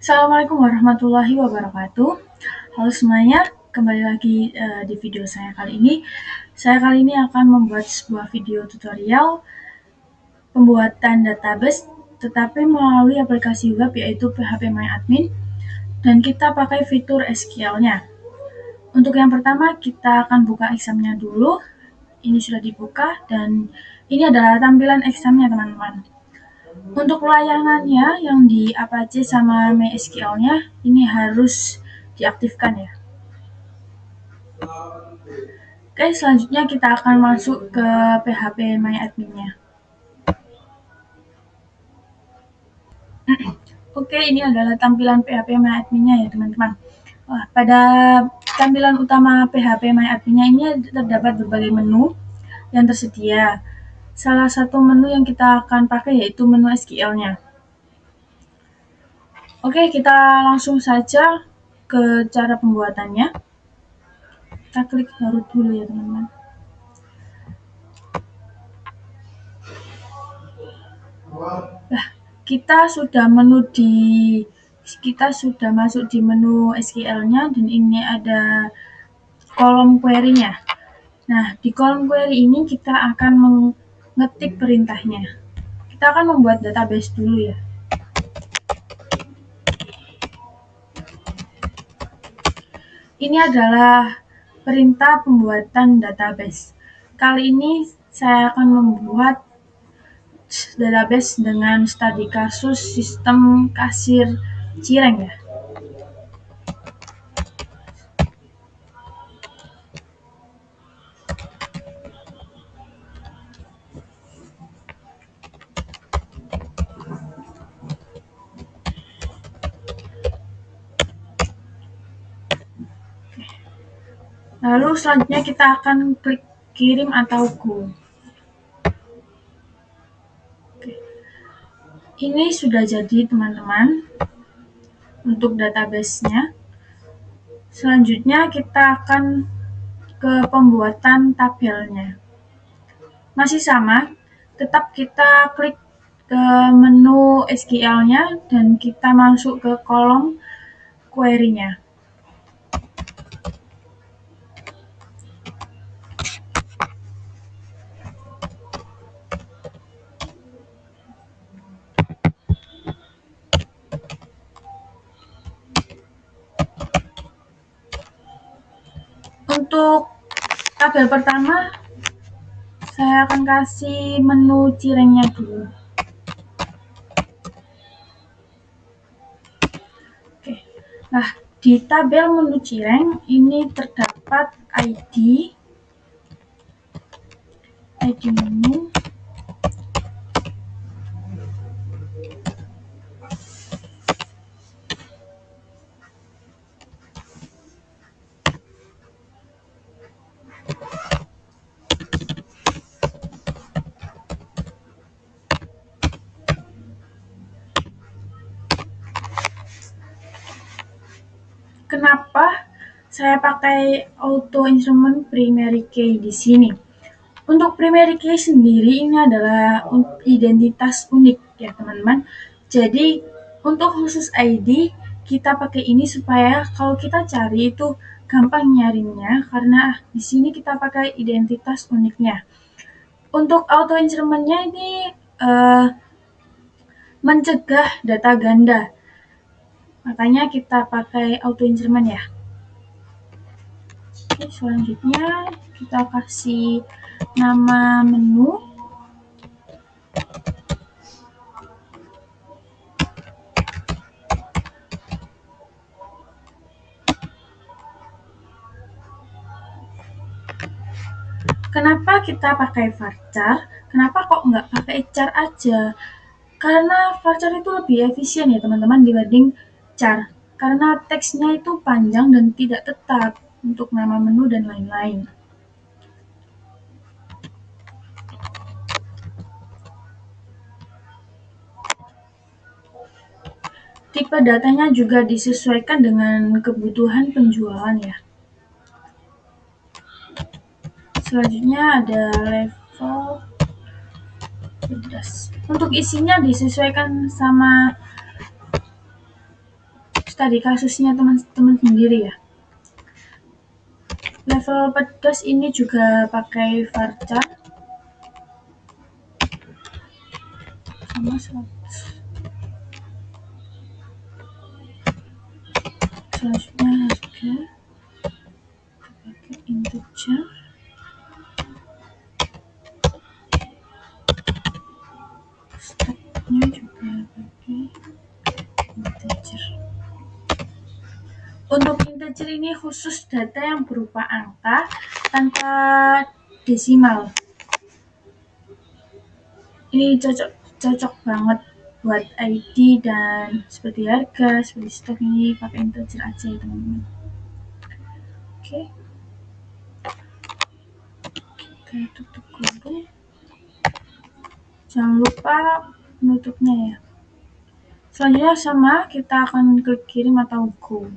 Assalamualaikum warahmatullahi wabarakatuh. Halo semuanya, kembali lagi di video saya kali ini. Saya kali ini akan membuat sebuah video tutorial pembuatan database, tetapi melalui aplikasi web yaitu PHPMyAdmin, dan kita pakai fitur SQL-nya. Untuk yang pertama, kita akan buka examnya dulu. Ini sudah dibuka, dan ini adalah tampilan examnya, teman-teman. Untuk layanannya yang di Apache sama MySQL-nya ini harus diaktifkan ya. Oke, selanjutnya kita akan masuk ke PHPMyAdmin-nya. Oke, ini adalah tampilan PHPMyAdmin-nya ya teman-teman. Pada tampilan utama PHPMyAdmin-nya ini terdapat berbagai menu yang tersedia. Salah satu menu yang kita akan pakai yaitu menu SQL-nya. Oke, kita langsung saja ke cara pembuatannya. Kita klik root dulu ya teman-teman. Nah, kita sudah masuk di menu SQL-nya, dan ini ada kolom query-nya. Nah, di kolom query ini kita akan mengetik perintahnya. Kita akan membuat database dulu ya. Ini adalah perintah pembuatan database. Kali ini saya akan membuat database dengan studi kasus sistem kasir Cireng ya. Lalu selanjutnya kita akan klik kirim atau go. Ini sudah jadi teman-teman untuk database-nya. Selanjutnya kita akan ke pembuatan tabelnya. Masih sama, tetap kita klik ke menu SQL-nya dan kita masuk ke kolom query-nya. Untuk tabel pertama, saya akan kasih menu Cirengnya dulu. Oke. Nah, di tabel menu Cireng ini terdapat ID menu, Kenapa saya pakai auto instrument primary key di sini? Untuk primary key sendiri ini adalah identitas unik ya teman-teman. Jadi untuk khusus ID kita pakai ini supaya kalau kita cari itu gampang nyarinya, karena di sini kita pakai identitas uniknya. Untuk auto instrument-nya ini mencegah data ganda. Makanya kita pakai auto instrument ya. Oke, selanjutnya kita kasih nama menu. Kenapa kita pakai varchar? Kenapa kok nggak pakai char aja? Karena varchar itu lebih efisien ya teman-teman dibanding char. Karena teksnya itu panjang dan tidak tetap untuk nama menu dan lain-lain. Tipe datanya juga disesuaikan dengan kebutuhan penjualan ya. Selanjutnya ada level cerdas. Untuk isinya disesuaikan sama tadi kasusnya teman-teman sendiri ya. Level pedas ini juga pakai varchar sama 100. Selanjutnya harga pakai integer, stepnya juga pakai integer. Untuk integer ini khusus data yang berupa angka tanpa desimal. Ini cocok banget buat ID dan seperti harga, seperti stok, ini pakai integer aja ya teman-teman. Oke, kita tutup dulu. Jangan lupa menutupnya ya. Selanjutnya sama, kita akan klik kirim atau go.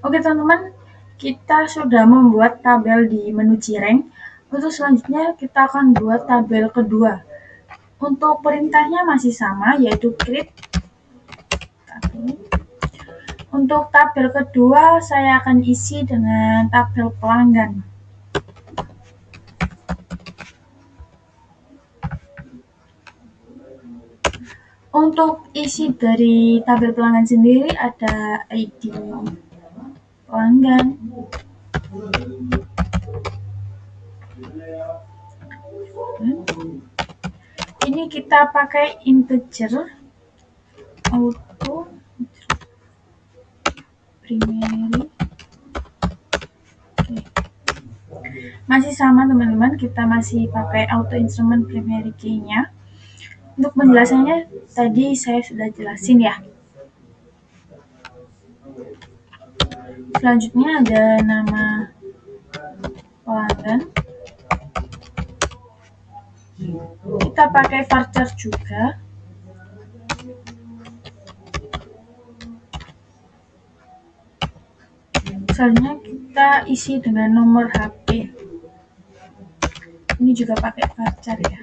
Oke teman-teman, kita sudah membuat tabel di menu Cireng. Untuk selanjutnya kita akan buat tabel kedua. Untuk perintahnya masih sama, yaitu create. Untuk tabel kedua saya akan isi dengan tabel pelanggan. Untuk isi dari tabel pelanggan sendiri ada ID pelanggan, ini kita pakai integer auto primary. Masih sama teman-teman, kita masih pakai auto instrument primary key-nya. Untuk penjelasannya tadi saya sudah jelasin ya. Selanjutnya ada nama pelanggan, kita pakai varchar juga. Selanjutnya kita isi dengan nomor HP, ini juga pakai varchar ya.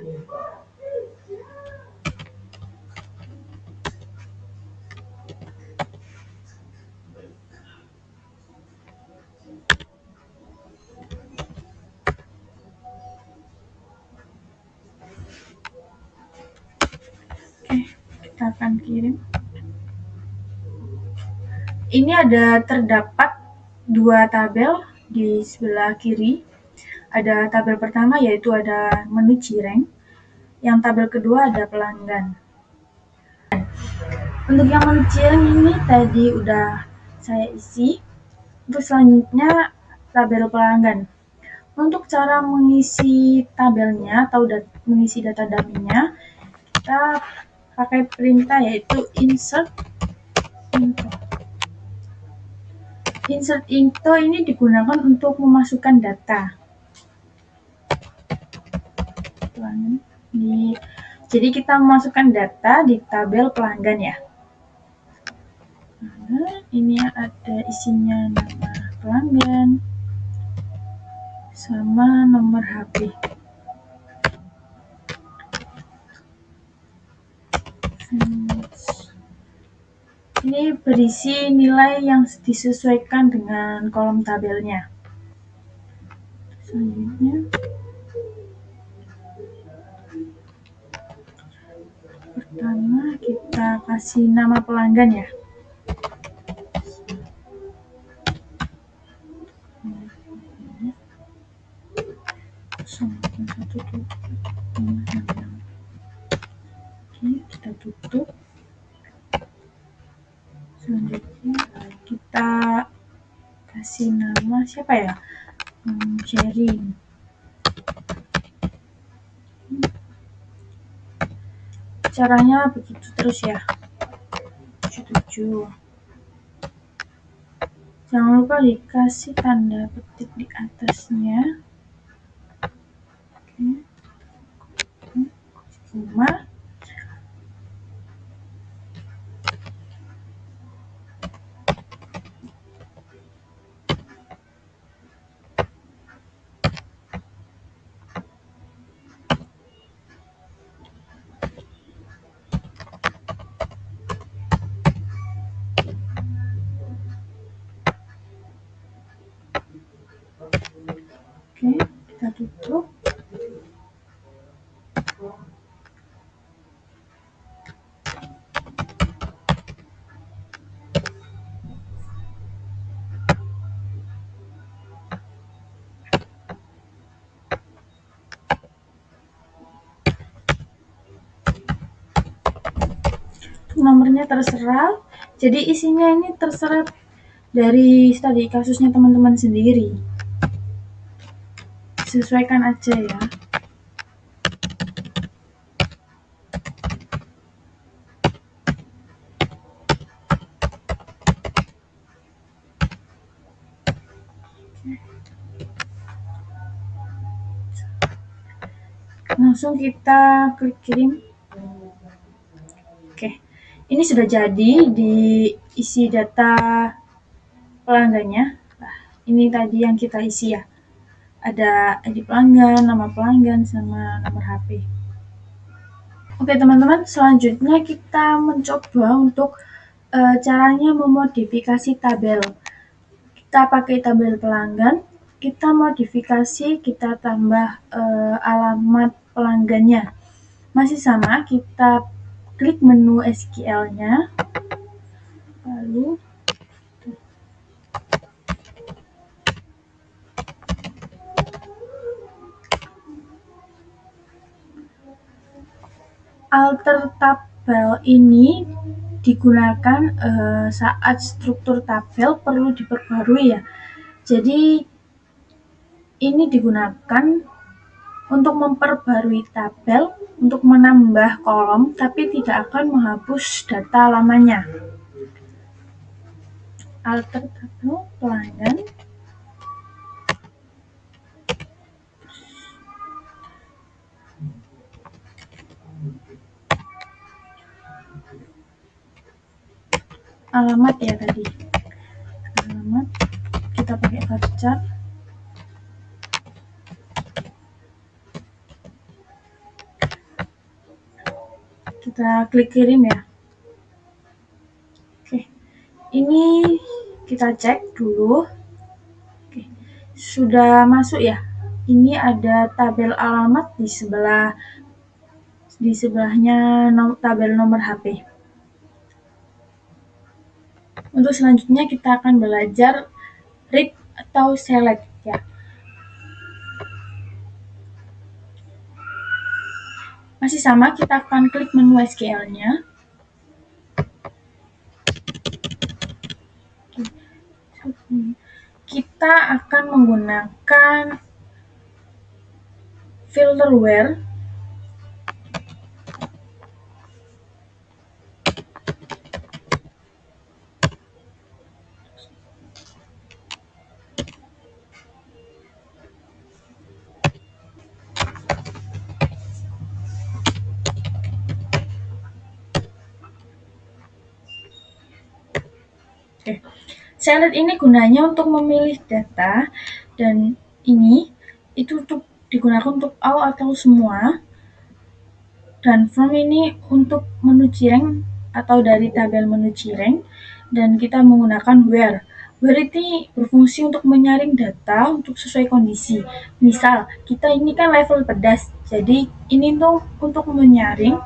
Kita akan kirim. Ini ada terdapat dua tabel di sebelah kiri. Ada tabel pertama yaitu ada menu Cireng, yang tabel kedua ada pelanggan. Untuk yang menu Cireng ini tadi udah saya isi. Untuk selanjutnya tabel pelanggan. Untuk cara mengisi tabelnya atau mengisi data dummy-nya, kita pakai perintah yaitu insert info. Insert info ini digunakan untuk memasukkan data. Jadi kita memasukkan data di tabel pelanggan ya. Nah, ini ada isinya nama pelanggan sama nomor HP. Ini berisi nilai yang disesuaikan dengan kolom tabelnya. Selanjutnya, pertama kita kasih nama pelanggan ya. Oke, kita tutup. Selanjutnya kita kasih nama siapa ya? Sharing. Caranya begitu terus ya. 77. Jangan lupa dikasih tanda petik di atasnya. Oke. Cuma nomornya terserap, jadi isinya ini terserap dari studi kasusnya teman-teman sendiri. Sesuaikan aja ya. Langsung kita klik kirim. Oke, ini sudah jadi diisi data pelanggannya. Nah, ini tadi yang kita isi ya. Ada ID pelanggan, nama pelanggan, sama nomor HP. Oke teman-teman, selanjutnya kita mencoba untuk caranya memodifikasi tabel. Kita pakai tabel pelanggan, kita modifikasi, kita tambah alamat pelanggannya. Masih sama, kita klik menu SQL-nya, lalu alter tabel ini digunakan saat struktur tabel perlu diperbarui ya. Jadi ini digunakan untuk memperbarui tabel, untuk menambah kolom, tapi tidak akan menghapus data lamanya. Alter tabel pelanggan. Alamat ya tadi. Alamat kita pakai varchar. Kita klik kirim ya. Oke. Ini kita cek dulu. Oke. Sudah masuk ya. Ini ada tabel alamat di sebelahnya tabel nomor HP. Untuk selanjutnya kita akan belajar read atau select ya. Masih sama, kita akan klik menu SQL-nya. Kita akan menggunakan filter where. Select ini gunanya untuk memilih data, dan ini itu untuk digunakan untuk all atau semua, dan from ini untuk menu cireng atau dari tabel menu cireng, dan kita menggunakan where. Where ini berfungsi untuk menyaring data untuk sesuai kondisi. Misal, kita ini kan level pedas, jadi ini tuh untuk menyaring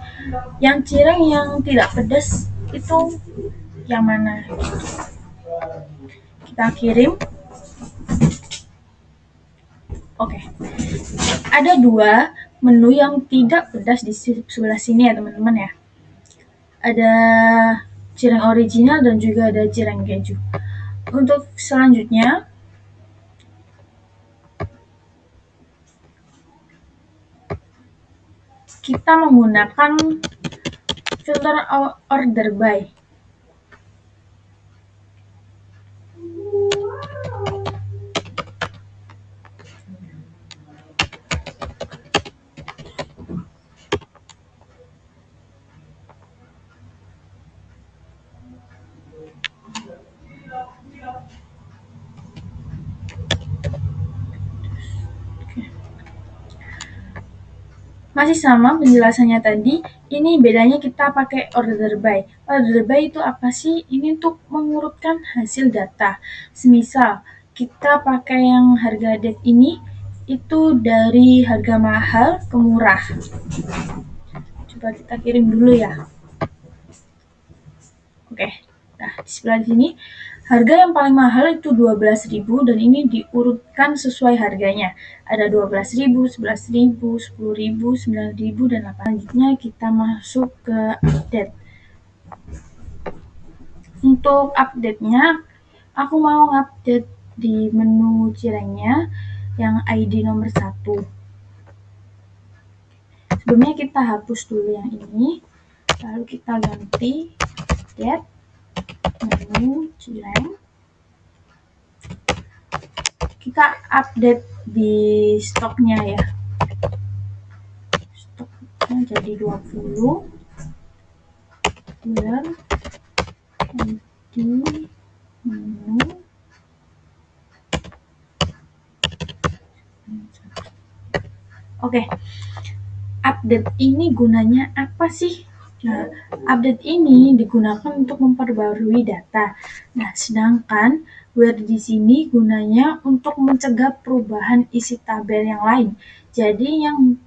yang cireng yang tidak pedas itu yang mana. Kita kirim. Oke. Ada dua menu yang tidak pedas di sebelah sini ya teman-teman ya. Ada cireng original dan juga ada cireng keju. Untuk selanjutnya kita menggunakan filter order by. Masih sama penjelasannya tadi, ini bedanya kita pakai order by. Order by itu apa sih? Ini untuk mengurutkan hasil data. Semisal, kita pakai yang harga date ini, itu dari harga mahal ke murah. Coba kita kirim dulu ya. Oke, nah di sebelah sini, harga yang paling mahal itu 12.000 dan ini diurutkan sesuai harganya. Ada 12.000, 11.000, 10.000, 9.000 dan 8. Selanjutnya kita masuk ke update. Untuk update-nya, aku mau update di menu cirengnya yang ID nomor 1. Sebelumnya kita hapus dulu yang ini, lalu kita ganti update menu cireng. Kita update di stoknya ya. Stoknya jadi 20. Biar di menu Oke, update ini gunanya apa sih? Nah, update ini digunakan untuk memperbarui data. Nah, sedangkan where di sini gunanya untuk mencegah perubahan isi tabel yang lain. Jadi yang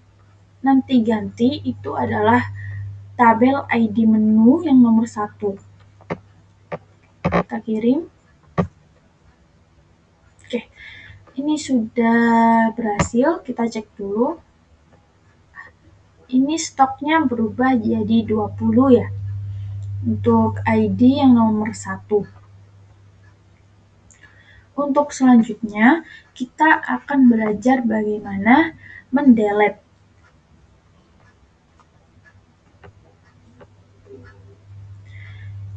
nanti ganti itu adalah tabel ID menu yang nomor 1. Kita kirim. Oke, ini sudah berhasil, kita cek dulu. Ini stoknya berubah jadi 20 ya, untuk ID yang nomor 1. Untuk selanjutnya, kita akan belajar bagaimana mendelete.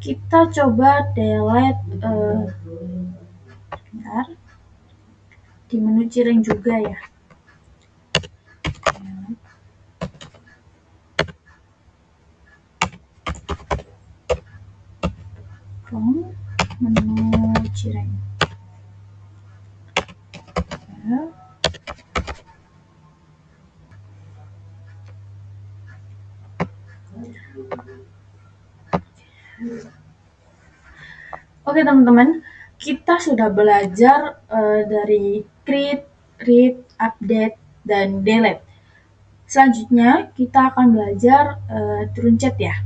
Kita coba delete bentar, di menu cireng juga ya. From menu cireng. Ya. Oke teman-teman, kita sudah belajar dari create, read, update, dan delete. Selanjutnya kita akan belajar truncet ya.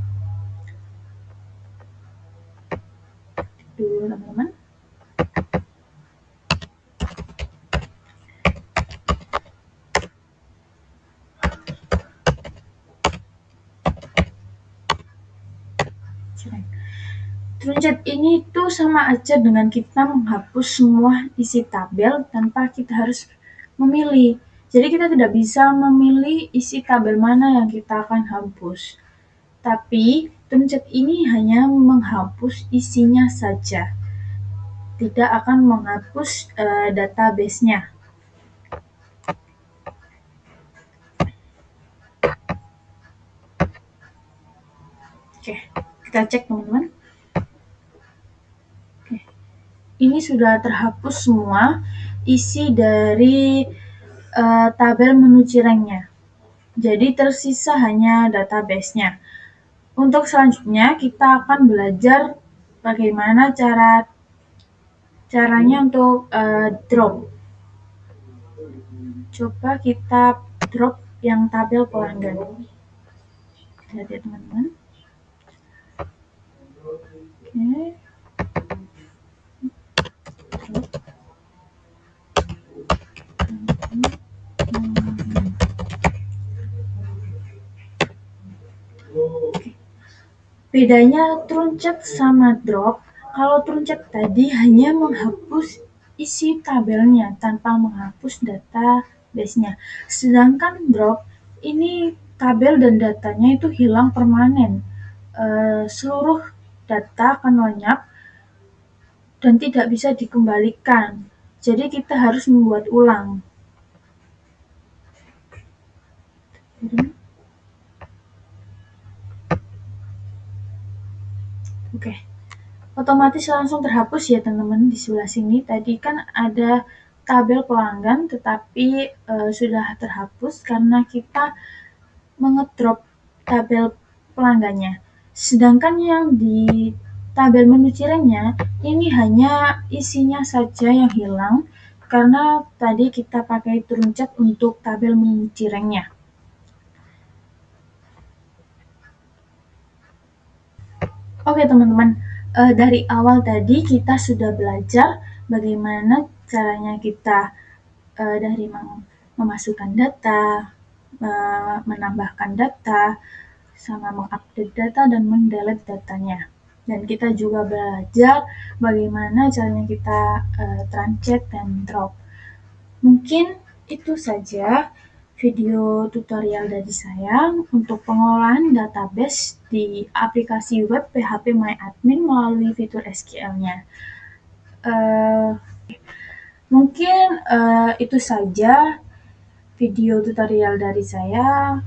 Dulu teman-teman. Truncet ini tuh sama aja dengan kita menghapus semua isi tabel tanpa kita harus memilih. Jadi kita tidak bisa memilih isi tabel mana yang kita akan hapus. Tapi truncet ini hanya menghapus isinya saja, tidak akan menghapus database-nya. Oke, kita cek teman-teman. Ini sudah terhapus semua isi dari tabel menu cirengnya. Jadi tersisa hanya database-nya. Untuk selanjutnya kita akan belajar bagaimana caranya untuk drop. Coba kita drop yang tabel pelanggan. Lihat ya teman-teman. Oke. Bedanya truncet sama drop, kalau truncet tadi hanya menghapus isi tabelnya tanpa menghapus database-nya. Sedangkan drop, ini tabel dan datanya itu hilang permanen. Seluruh data akan lenyap dan tidak bisa dikembalikan. Jadi kita harus membuat ulang. Oke, otomatis langsung terhapus ya teman-teman. Di sebelah sini tadi kan ada tabel pelanggan tetapi sudah terhapus karena kita mengedrop tabel pelanggannya. Sedangkan yang di tabel menu cirengnya ini hanya isinya saja yang hilang karena tadi kita pakai truncet untuk tabel menu cirengnya. Oke teman-teman, dari awal tadi kita sudah belajar bagaimana caranya kita memasukkan data, menambahkan data, sama mengupdate data dan mendelete datanya. Dan kita juga belajar bagaimana caranya kita translate dan drop. Mungkin itu saja video tutorial dari saya untuk pengolahan database di aplikasi web PHPMyAdmin melalui fitur SQL-nya. Mungkin itu saja video tutorial dari saya.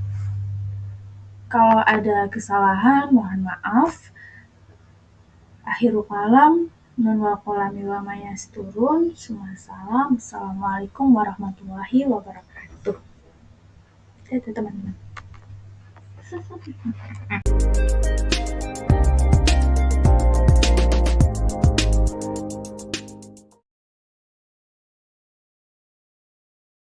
Kalau ada kesalahan, mohon maaf. Akhirul kalam, nun wal qalami wa ma yasturun. Salam. Assalamualaikum warahmatullahi wabarakatuh. Teman-teman.